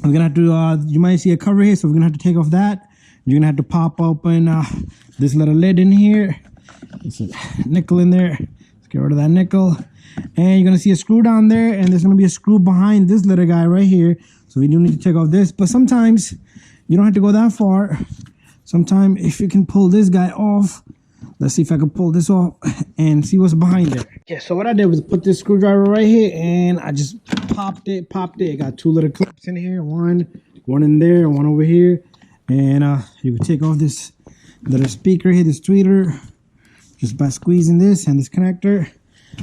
we're gonna have to, you might see a cover here, so we're gonna have to take off that. You're gonna have to pop open this little lid in here. There's a nickel in there. Let's get rid of that nickel. And you're gonna see a screw down there, and there's gonna be a screw behind this little guy right here. So we do need to take off this, but sometimes you don't have to go that far. Sometimes if you can pull this guy off, let's see if I can pull this off and see what's behind there. Okay, so what I did was put this screwdriver right here, and I just popped it. It got two little clips in here, one in there, and one over here. And you can take off this little speaker here, this tweeter, just by squeezing this and this connector.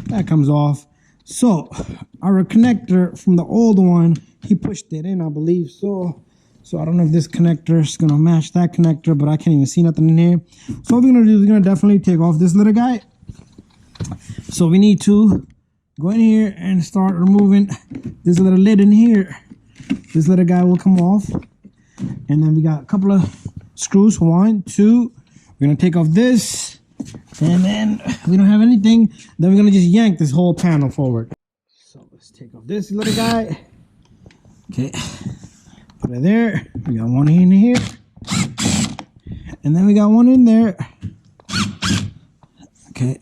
That comes off. So our connector from the old one, he pushed it in, I believe so. So I don't know if this connector is gonna match that connector, but I can't even see nothing in here. So what we're gonna do is we're gonna definitely take off this little guy. So we need to go in here and start removing this little lid in here. This little guy will come off. And then we got a couple of screws, 1, 2. We're gonna take off this, and then we don't have anything. Then we're gonna just yank this whole panel forward. So let's take off this little guy. Okay, put it there. We got one in here, and then we got one in there. Okay,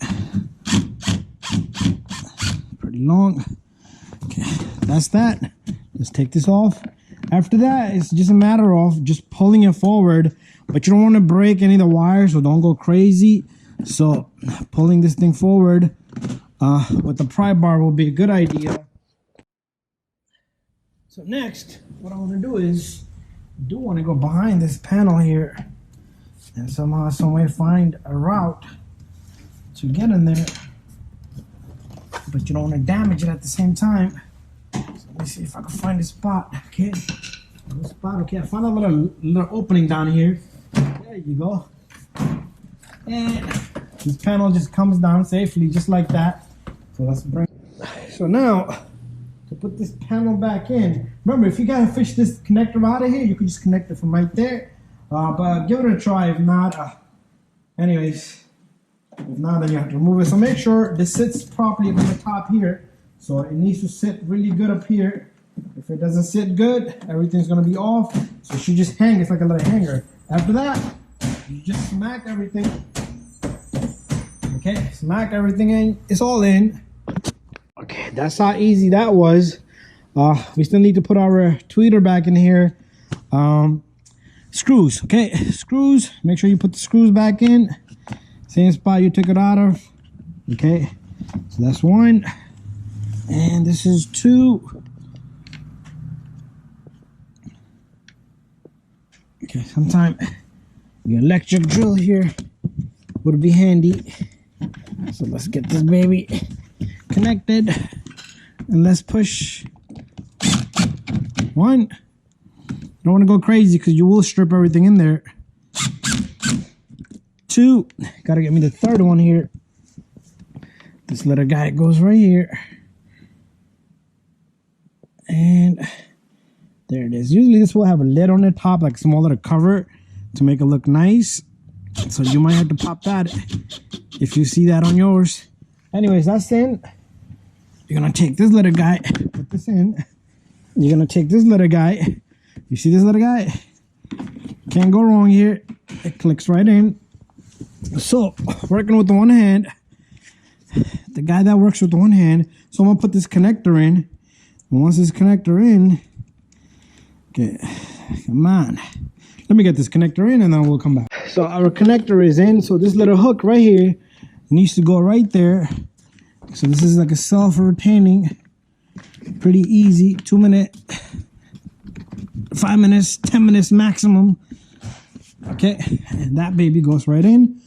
pretty long. Okay, that's that. Let's take this off. After that, it's just a matter of just pulling it forward, but you don't want to break any of the wires, so don't go crazy. So pulling this thing forward with the pry bar will be a good idea. So next, what I want to do is, I do want to go behind this panel here and somehow, some way find a route to get in there, but you don't want to damage it at the same time. Let me see if I can find a spot. Okay, okay, I found a little opening down here. There you go. And this panel just comes down safely, just like that. So let's bring. So now, to put this panel back in, remember, if you gotta fish this connector out of here, you can just connect it from right there. But give it a try. If not, anyways, if not, then you have to remove it. So make sure this sits properly on the top here. So it needs to sit really good up here. If it doesn't sit good, everything's gonna be off. So it should just hang, it's like a little hanger. After that, you just smack everything. Okay, smack everything in, it's all in. Okay, that's how easy that was. We still need to put our tweeter back in here. Screws, okay, screws. Make sure you put the screws back in. Same spot you took it out of. Okay, so that's 1. And this is 2. Okay, sometime the electric drill here would be handy. So let's get this baby connected. And let's push. 1. Don't want to go crazy because you will strip everything in there. 2. Gotta get me the third one here. This little guy goes right here. And there it is. Usually this will have a lid on the top, like a small little cover to make it look nice. So you might have to pop that if you see that on yours. Anyways, that's in. You're gonna take this little guy, put this in. You're gonna take this little guy. You see this little guy? Can't go wrong here. It clicks right in. So working with the one hand, the guy that works with the one hand. So I'm gonna put this connector in. And once this connector in, okay, come on. Let me get this connector in and then we'll come back. So our connector is in. So this little hook right here needs to go right there. So this is like a self-retaining, pretty easy, 2 minute, 5 minutes, 10 minutes maximum. Okay, and that baby goes right in.